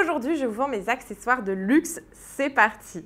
Aujourd'hui, je vous vends mes accessoires de luxe. C'est parti!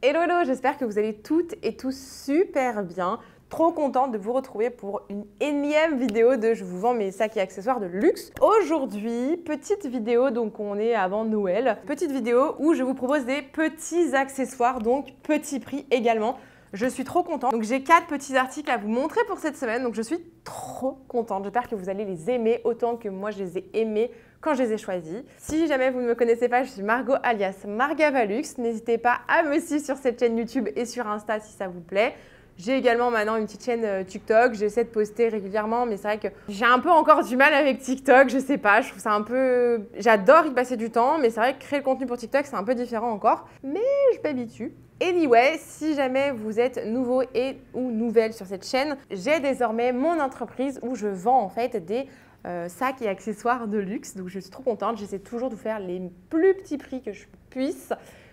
Hello, hello, j'espère que vous allez toutes et tous super bien. Trop contente de vous retrouver pour une énième vidéo de je vous vends mes sacs et accessoires de luxe. Aujourd'hui, petite vidéo, donc on est avant Noël. Petite vidéo où je vous propose des petits accessoires, donc petit prix également. Je suis trop contente. Donc j'ai 4 petits articles à vous montrer pour cette semaine. Donc je suis trop contente. J'espère que vous allez les aimer autant que moi je les ai aimés quand je les ai choisis. Si jamais vous ne me connaissez pas, je suis Margot alias Margavalux. N'hésitez pas à me suivre sur cette chaîne YouTube et sur Insta si ça vous plaît. J'ai également maintenant une petite chaîne TikTok. J'essaie de poster régulièrement, mais c'est vrai que j'ai un peu encore du mal avec TikTok. Je sais pas, je trouve ça un peu... J'adore y passer du temps, mais c'est vrai que créer le contenu pour TikTok, c'est un peu différent encore. Mais je m'habitue. Anyway, si jamais vous êtes nouveau et ou nouvelle sur cette chaîne, j'ai désormais mon entreprise où je vends en fait des sacs et accessoires de luxe. Donc je suis trop contente. J'essaie toujours de vous faire les plus petits prix que je puisse.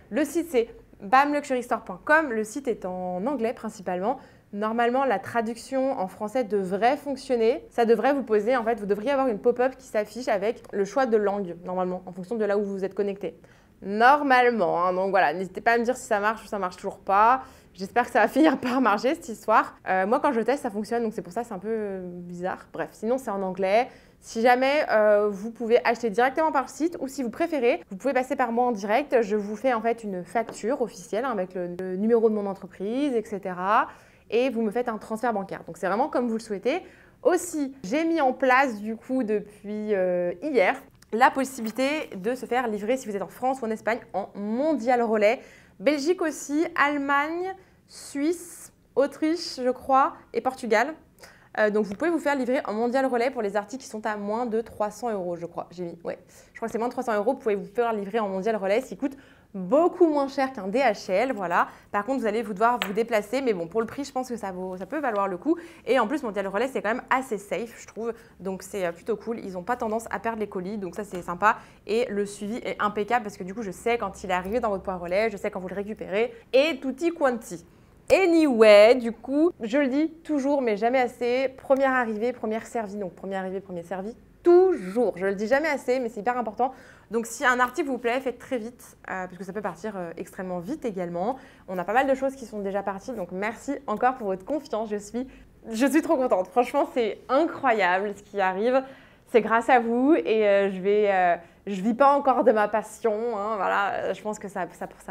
Le site c'est bamluxurystore.com. Le site est en anglais principalement. Normalement, la traduction en français devrait fonctionner. Ça devrait vous poser, en fait, vous devriez avoir une pop-up qui s'affiche avec le choix de langue, normalement, en fonction de là où vous êtes connecté. Normalement, hein, donc voilà, n'hésitez pas à me dire si ça marche ou ça marche toujours pas. J'espère que ça va finir par marcher cette histoire. Moi, quand je teste, ça fonctionne, donc c'est pour ça que c'est un peu bizarre. Bref, sinon c'est en anglais. Si jamais vous pouvez acheter directement par site ou si vous préférez, vous pouvez passer par moi en direct. Je vous fais en fait une facture officielle hein, avec le numéro de mon entreprise, etc. Et vous me faites un transfert bancaire. Donc c'est vraiment comme vous le souhaitez. Aussi, j'ai mis en place du coup depuis hier la possibilité de se faire livrer si vous êtes en France ou en Espagne en mondial relais. Belgique aussi, Allemagne, Suisse, Autriche je crois et Portugal. Donc vous pouvez vous faire livrer en mondial relais pour les articles qui sont à moins de 300 € je crois. J'ai mis, ouais, je crois que c'est moins de 300 €. Vous pouvez vous faire livrer en mondial relais, ce qui coûte beaucoup moins cher qu'un DHL, voilà. Par contre, vous allez devoir vous déplacer, mais bon, pour le prix, je pense que ça peut valoir le coup. Et en plus, mondial relais, c'est quand même assez safe, je trouve. Donc c'est plutôt cool. Ils n'ont pas tendance à perdre les colis, donc ça c'est sympa. Et le suivi est impeccable parce que du coup, je sais quand il est arrivé dans votre point relais, je sais quand vous le récupérez et tutti quanti. Anyway, du coup, je le dis toujours, mais jamais assez, première arrivée, première servie. Donc première arrivée, premier servi, toujours. Je le dis jamais assez, mais c'est hyper important. Donc si un article vous plaît, faites très vite, parce que ça peut partir extrêmement vite également. On a pas mal de choses qui sont déjà parties, donc merci encore pour votre confiance. Je suis trop contente. Franchement, c'est incroyable ce qui arrive. C'est grâce à vous et je vis pas encore de ma passion. Hein, voilà, je pense que ça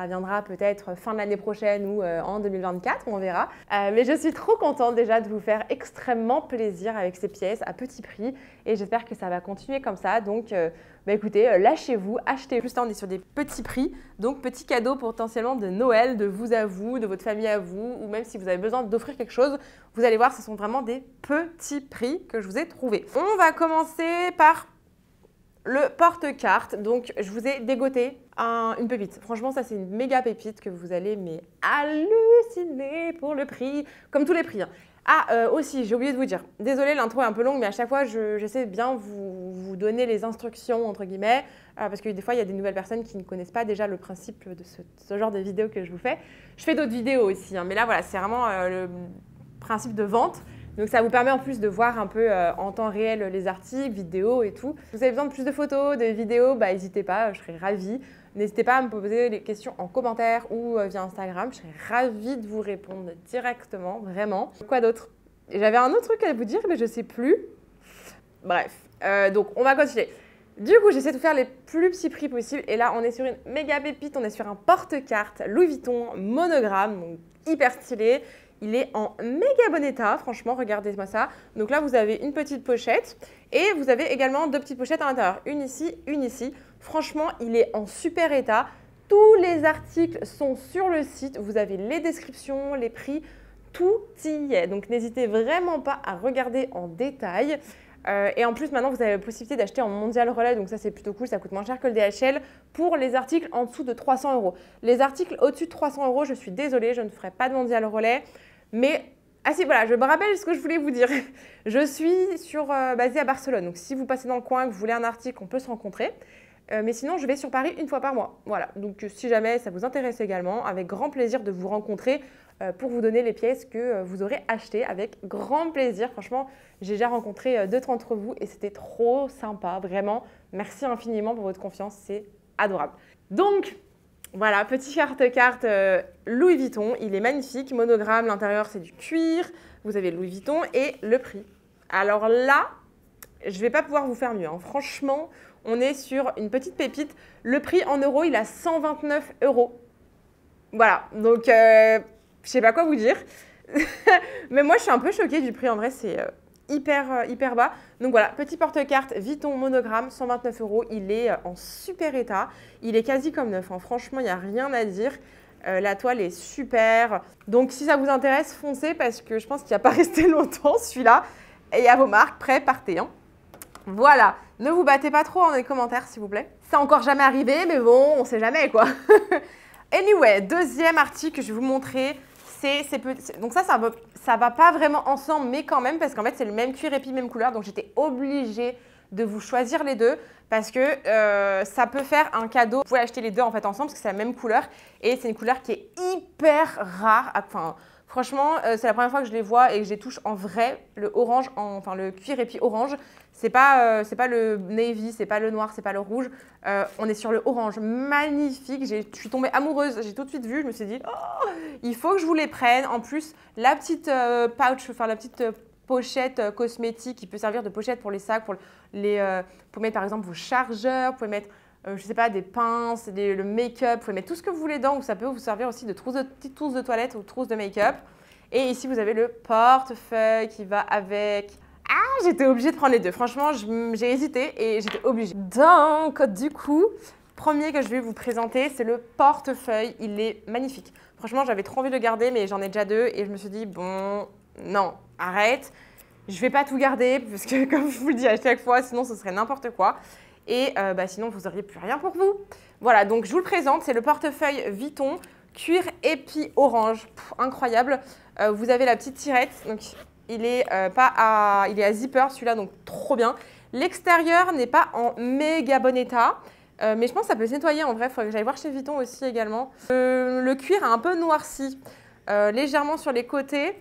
viendra peut-être fin de l'année prochaine ou en 2024, on verra. Mais je suis trop contente déjà de vous faire extrêmement plaisir avec ces pièces à petit prix et j'espère que ça va continuer comme ça. Donc, écoutez, lâchez-vous, achetez. Plus là, on est sur des petits prix, donc petits cadeaux potentiellement de Noël, de vous à vous, de votre famille à vous, ou même si vous avez besoin d'offrir quelque chose, vous allez voir, ce sont vraiment des petits prix que je vous ai trouvés. On va commencer par le porte-carte. Donc, je vous ai dégoté une pépite. Franchement, ça, c'est une méga pépite que vous allez halluciner pour le prix, comme tous les prix. Hein. Ah, aussi, j'ai oublié de vous dire. Désolée, l'intro est un peu longue, mais à chaque fois, j'essaie de bien vous donner les instructions, entre guillemets, parce que des fois, il y a des nouvelles personnes qui ne connaissent pas déjà le principe de ce genre de vidéo que je vous fais. Je fais d'autres vidéos aussi, hein, mais là, voilà, c'est vraiment le principe de vente. Donc ça vous permet en plus de voir un peu en temps réel les articles, vidéos et tout. Si vous avez besoin de plus de photos, de vidéos, n'hésitez pas, je serai ravie. N'hésitez pas à me poser des questions en commentaire ou via Instagram. Je serai ravie de vous répondre directement, vraiment. Quoi d'autre? J'avais un autre truc à vous dire, mais je ne sais plus. Bref, donc on va continuer. Du coup, j'essaie de vous faire les plus petits prix possibles. Et là, on est sur une méga pépite. On est sur un porte-carte Louis Vuitton monogramme, donc hyper stylé. Il est en méga bon état, franchement, regardez-moi ça. Donc là, vous avez une petite pochette et vous avez également 2 petites pochettes à l'intérieur. Une ici, une ici. Franchement, il est en super état. Tous les articles sont sur le site. Vous avez les descriptions, les prix, tout y est. Donc n'hésitez vraiment pas à regarder en détail. Et en plus, maintenant, vous avez la possibilité d'acheter en mondial relais. Donc ça, c'est plutôt cool. Ça coûte moins cher que le DHL pour les articles en dessous de 300 €. Les articles au-dessus de 300 €, je suis désolée, je ne ferai pas de mondial relais. Mais, ah si, voilà, je me rappelle ce que je voulais vous dire. Je suis basée à Barcelone. Donc si vous passez dans le coin, que vous voulez un article, on peut se rencontrer. Mais sinon, je vais sur Paris une fois par mois. Voilà, donc si jamais ça vous intéresse également, avec grand plaisir de vous rencontrer. pour vous donner les pièces que vous aurez achetées avec grand plaisir. Franchement, j'ai déjà rencontré 2 d'entre vous et c'était trop sympa, vraiment. Merci infiniment pour votre confiance, c'est adorable. Donc, voilà, petit carte Louis Vuitton, il est magnifique, monogramme, l'intérieur c'est du cuir, vous avez Louis Vuitton et le prix. Alors là, je ne vais pas pouvoir vous faire mieux, hein. Franchement, on est sur une petite pépite. Le prix en euros, il a 129 €. Voilà, donc je ne sais pas quoi vous dire. Mais moi, je suis un peu choquée du prix, en vrai, c'est hyper bas. Donc voilà, petit porte-carte Vuitton monogramme, 129 €. Il est en super état. Il est quasi comme neuf, hein. Franchement, il n'y a rien à dire. La toile est super. Donc si ça vous intéresse, foncez parce que je pense qu'il ne va pas rester longtemps celui-là. Et à vos marques, prêt, partez, hein. Voilà, ne vous battez pas trop dans les commentaires s'il vous plaît. C'est encore jamais arrivé, mais bon, on sait jamais quoi. Anyway, deuxième article que je vais vous montrer, donc ça va pas vraiment ensemble, mais quand même, parce qu'en fait, c'est le même cuir épi, même couleur. Donc, j'étais obligée de vous choisir les deux parce que ça peut faire un cadeau. Vous pouvez acheter les deux en fait ensemble parce que c'est la même couleur et c'est une couleur qui est hyper rare. Enfin, franchement, c'est la première fois que je les vois et que je les touche en vrai. Le orange, enfin le cuir épi orange, c'est pas le navy, c'est pas le noir, c'est pas le rouge. On est sur le orange, magnifique. Je suis tombée amoureuse, j'ai tout de suite vu, je me suis dit, oh, il faut que je vous les prenne. En plus, la petite pouch, enfin la petite pochette cosmétique qui peut servir de pochette pour les sacs, pour mettre par exemple vos chargeurs, vous pouvez mettre, je sais pas, des pinces, le make-up, vous pouvez mettre tout ce que vous voulez dedans, ou ça peut vous servir aussi de petite trousse de toilette ou trousse de make-up. Et ici, vous avez le portefeuille qui va avec. Ah, j'étais obligée de prendre les deux. Franchement, j'ai hésité et j'étais obligée. Donc, du coup, premier que je vais vous présenter, c'est le portefeuille. Il est magnifique. Franchement, j'avais trop envie de le garder, mais j'en ai déjà deux et je me suis dit, bon, non, arrête. Je ne vais pas tout garder parce que, comme je vous le dis à chaque fois, sinon ce serait n'importe quoi. Et sinon, vous n'auriez plus rien pour vous. Voilà, donc je vous le présente. C'est le portefeuille Vuitton, cuir épi orange. Pff, incroyable. Vous avez la petite tirette. Donc, il est à zipper celui-là, donc trop bien. L'extérieur n'est pas en méga bon état. Mais je pense que ça peut se nettoyer en vrai. Il faudrait que j'aille voir chez Vuitton aussi également. Le cuir a un peu noirci, légèrement sur les côtés.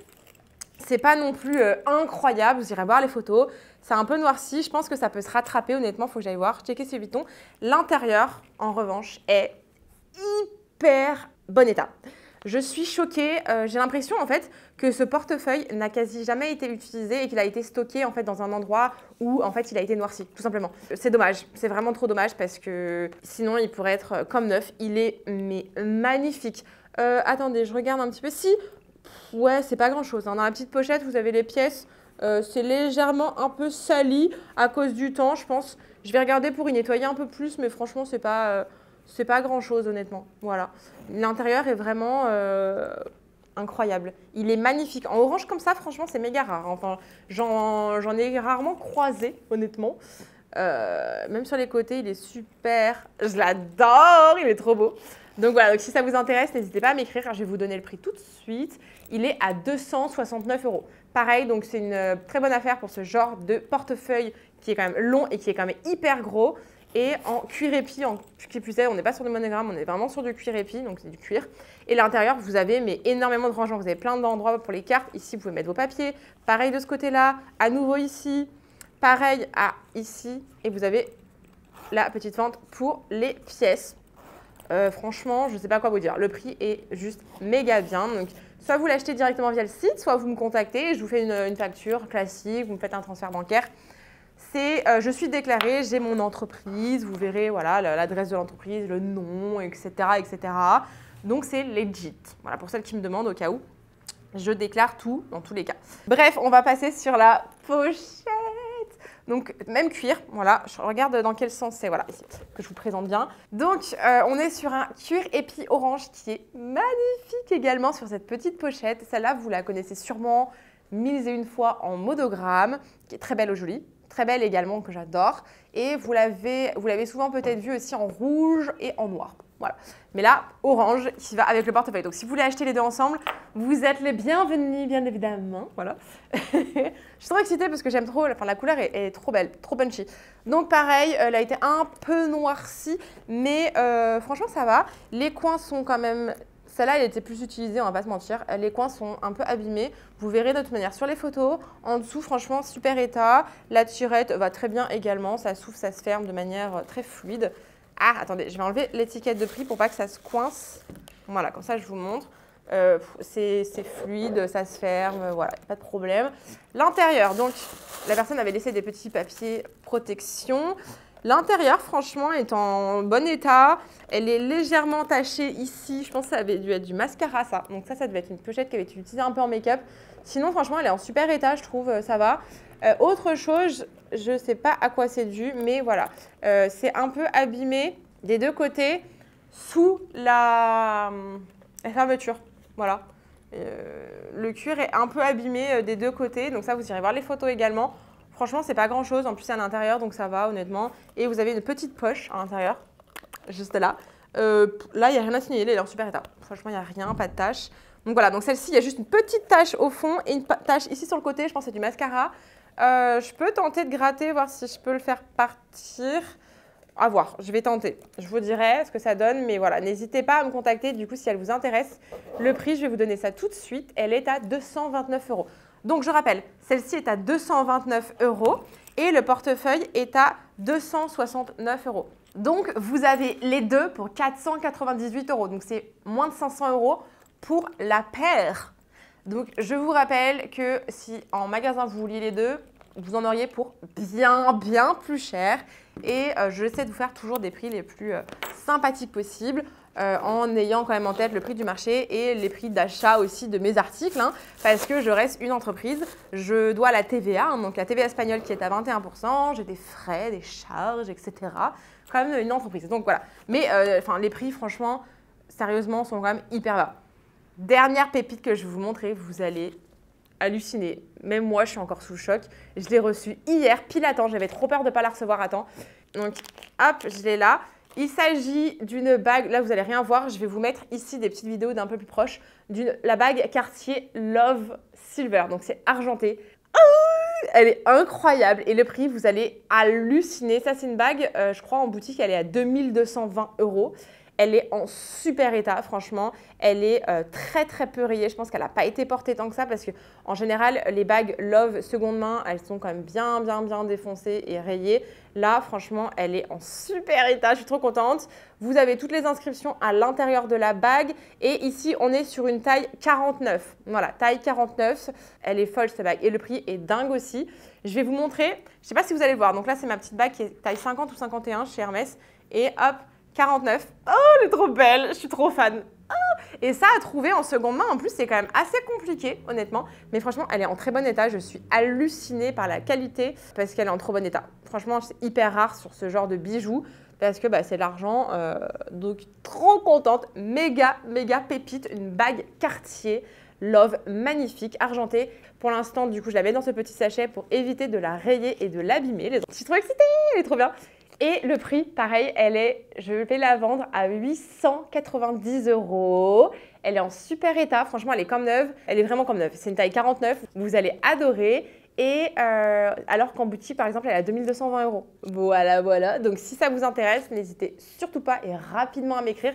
C'est pas non plus incroyable, vous irez voir les photos. C'est un peu noirci, je pense que ça peut se rattraper honnêtement, il faut que j'aille voir, checker chez Vuitton. L'intérieur, en revanche, est hyper bon état. Je suis choquée, j'ai l'impression en fait que ce portefeuille n'a quasi jamais été utilisé et qu'il a été stocké en fait dans un endroit où en fait il a été noirci, tout simplement. C'est dommage, c'est vraiment trop dommage parce que sinon il pourrait être comme neuf. Il est mais magnifique. Attendez, je regarde un petit peu. Si, ouais, c'est pas grand chose, hein. Dans la petite pochette, vous avez les pièces. C'est légèrement un peu sali à cause du temps, je pense. Je vais regarder pour y nettoyer un peu plus, mais franchement, c'est pas grand chose, honnêtement. Voilà. L'intérieur est vraiment incroyable. Il est magnifique. En orange comme ça, franchement, c'est méga rare. Enfin, j'en ai rarement croisé, honnêtement. Même sur les côtés, il est super. Je l'adore, il est trop beau. Donc voilà, donc si ça vous intéresse, n'hésitez pas à m'écrire, je vais vous donner le prix tout de suite. Il est à 269 €. Pareil, donc c'est une très bonne affaire pour ce genre de portefeuille qui est quand même long et qui est quand même hyper gros. Et en cuir épi, en qui plus est, on n'est pas sur du monogramme, on est vraiment sur du cuir épi, donc c'est du cuir. Et l'intérieur, vous avez mais énormément de rangements, vous avez plein d'endroits pour les cartes. Ici, vous pouvez mettre vos papiers. Pareil de ce côté-là, à nouveau ici. Pareil à ici. Et vous avez la petite fente pour les pièces. Franchement, je ne sais pas quoi vous dire. Le prix est juste méga bien. Donc, soit vous l'achetez directement via le site, soit vous me contactez et je vous fais une facture classique, vous me faites un transfert bancaire. Je suis déclarée, j'ai mon entreprise, vous verrez voilà, l'adresse de l'entreprise, le nom, etc., etc. Donc, c'est legit. Voilà, pour celles qui me demandent au cas où, je déclare tout dans tous les cas. Bref, on va passer sur la pochette. Donc, même cuir, voilà, je regarde dans quel sens c'est, voilà, ici, que je vous présente bien. Donc, on est sur un cuir épi orange qui est magnifique également sur cette petite pochette. Celle-là, vous la connaissez sûrement 1001 fois en monogramme, qui est très belle au joli, très belle également, que j'adore. Et vous l'avez souvent peut-être vu aussi en rouge et en noir. Voilà. Mais là, orange qui va avec le portefeuille. Donc, si vous voulez acheter les deux ensemble, vous êtes les bienvenus, bien évidemment. Voilà. Je suis trop excitée parce que j'aime trop. Enfin, la couleur est trop belle, trop punchy. Donc, pareil, elle a été un peu noircie, mais franchement, ça va. Les coins sont quand même Celle-là, elle était plus utilisée, on va pas se mentir. Les coins sont un peu abîmés. Vous verrez de toute manière sur les photos. En dessous, franchement, super état. La tirette va très bien également. Ça s'ouvre, ça se ferme de manière très fluide. Ah, attendez, je vais enlever l'étiquette de prix pour pas que ça se coince. Voilà, comme ça, je vous montre. C'est fluide, ça se ferme, voilà, pas de problème. L'intérieur, donc, la personne avait laissé des petits papiers protection. L'intérieur, franchement, est en bon état. Elle est légèrement tachée ici. Je pense que ça avait dû être du mascara, ça. Donc ça devait être une pochette qui avait été utilisée un peu en make-up. Sinon, franchement, elle est en super état, je trouve, ça va. Autre chose, je ne sais pas à quoi c'est dû, mais voilà. C'est un peu abîmé des deux côtés sous la fermeture. Voilà. Le cuir est un peu abîmé des deux côtés. Donc ça, vous irez voir les photos également. Franchement, c'est pas grand chose. En plus, c'est à l'intérieur, donc ça va, honnêtement. Et vous avez une petite poche à l'intérieur, juste là. Là, il n'y a rien à signaler, elle est en super état. Franchement, il n'y a rien, pas de tache. Donc voilà, donc celle-ci, il y a juste une petite tache au fond et une tache ici sur le côté. Je pense que c'est du mascara. Je peux tenter de gratter, voir si je peux le faire partir. À voir, je vais tenter. Je vous dirai ce que ça donne, mais voilà, n'hésitez pas à me contacter du coup si elle vous intéresse. Le prix, je vais vous donner ça tout de suite. Elle est à 229 €. Donc je rappelle, celle-ci est à 229 € et le portefeuille est à 269 €. Donc vous avez les deux pour 498 €. Donc c'est moins de 500 € pour la paire. Donc je vous rappelle que si en magasin vous vouliez les deux, vous en auriez pour bien plus cher. Et je essaie de vous faire toujours des prix les plus sympathiques possibles en ayant quand même en tête le prix du marché et les prix d'achat aussi de mes articles parce que je reste une entreprise. Je dois la TVA, donc la TVA espagnole qui est à 21%, j'ai des frais, des charges, etc. Quand même une entreprise. Donc voilà. Mais les prix, franchement, sérieusement, sont quand même hyper bas. Dernière pépite que je vais vous montrer, vous allez halluciné. Même moi, je suis encore sous le choc. Je l'ai reçu hier, pile à temps. J'avais trop peur de ne pas la recevoir à temps. Donc, hop, je l'ai là. Il s'agit d'une bague. Là, vous n'allez rien voir. Je vais vous mettre ici des petites vidéos d'un peu plus proche. La bague Cartier Love Silver. Donc, c'est argenté. Elle est incroyable. Et le prix, vous allez halluciner. Ça, c'est une bague, je crois, en boutique, elle est à 2220 €. Elle est en super état, franchement. Elle est très peu rayée. Je pense qu'elle n'a pas été portée tant que ça parce qu'en général, les bagues Love seconde main, elles sont quand même bien défoncées et rayées. Là, franchement, elle est en super état. Je suis trop contente. Vous avez toutes les inscriptions à l'intérieur de la bague. Et ici, on est sur une taille 49. Voilà, taille 49. Elle est folle, cette bague. Et le prix est dingue aussi. Je vais vous montrer. Je ne sais pas si vous allez le voir. Donc là, c'est ma petite bague qui est taille 50 ou 51 chez Hermès. Et hop, 49. Oh, elle est trop belle, je suis trop fan. Oh, et ça à trouver en seconde main, en plus, c'est quand même assez compliqué, honnêtement. Mais franchement, elle est en très bon état. Je suis hallucinée par la qualité parce qu'elle est en trop bon état. Franchement, c'est hyper rare sur ce genre de bijoux parce que c'est l'argent. Donc, trop contente. Méga pépite. Une bague Cartier Love, magnifique, argentée. Pour l'instant, du coup, je la mets dans ce petit sachet pour éviter de la rayer et de l'abîmer. Je suis trop excitée, elle est trop bien. Et le prix, pareil, je vais la vendre à 890 €. Elle est en super état. Franchement, elle est comme neuve. Elle est vraiment comme neuve. C'est une taille 49. Vous allez adorer. Et alors qu'en boutique, par exemple, elle est à 2220 €. Voilà. Donc, si ça vous intéresse, n'hésitez surtout pas et rapidement à m'écrire.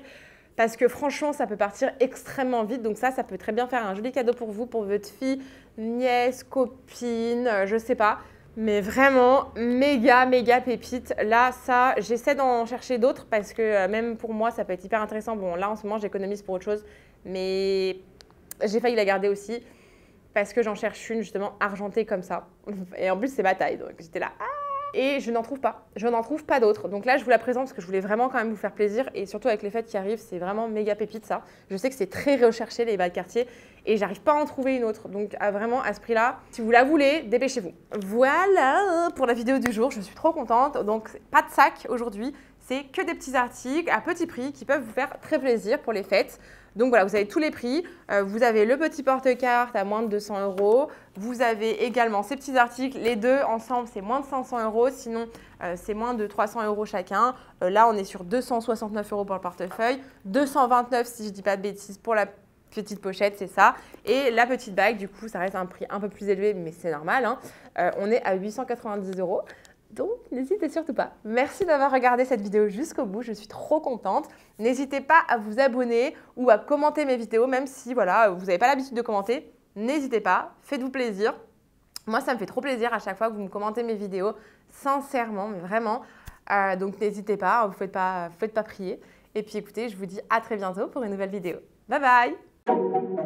Parce que franchement, ça peut partir extrêmement vite. Donc ça peut très bien faire un joli cadeau pour vous, pour votre fille, nièce, copine, je sais pas. Mais vraiment, méga pépite. Là, ça, j'essaie d'en chercher d'autres parce que même pour moi, ça peut être hyper intéressant. Bon, là, en ce moment, j'économise pour autre chose. Mais j'ai failli la garder aussi parce que j'en cherche une, justement, argentée comme ça. Et en plus, c'est ma taille. Donc, j'étais là, et je n'en trouve pas. Je n'en trouve pas d'autres. Donc là, je vous la présente parce que je voulais vraiment quand même vous faire plaisir. Et surtout avec les fêtes qui arrivent, c'est vraiment méga pépite ça. Je sais que c'est très recherché les bagues Cartier et j'arrive pas à en trouver une autre. Donc vraiment à ce prix-là, si vous la voulez, dépêchez-vous. Voilà pour la vidéo du jour. Je suis trop contente. Donc pas de sac aujourd'hui. C'est que des petits articles à petit prix qui peuvent vous faire très plaisir pour les fêtes. Donc voilà, vous avez tous les prix. Vous avez le petit porte-carte à moins de 200 €. Vous avez également ces petits articles. Les deux ensemble, c'est moins de 500 €. Sinon, c'est moins de 300 € chacun. Là, on est sur 269 € pour le portefeuille. 229 si je ne dis pas de bêtises pour la petite pochette, c'est ça. Et la petite bague, du coup, ça reste un prix un peu plus élevé, mais c'est normal. On est à 890 €. Donc, n'hésitez surtout pas. Merci d'avoir regardé cette vidéo jusqu'au bout, je suis trop contente. N'hésitez pas à vous abonner ou à commenter mes vidéos, même si voilà, vous n'avez pas l'habitude de commenter. N'hésitez pas, faites-vous plaisir. Moi, ça me fait trop plaisir à chaque fois que vous me commentez mes vidéos, sincèrement, mais vraiment. Donc, n'hésitez pas, vous ne faites pas prier. Et puis, écoutez, je vous dis à très bientôt pour une nouvelle vidéo. Bye bye!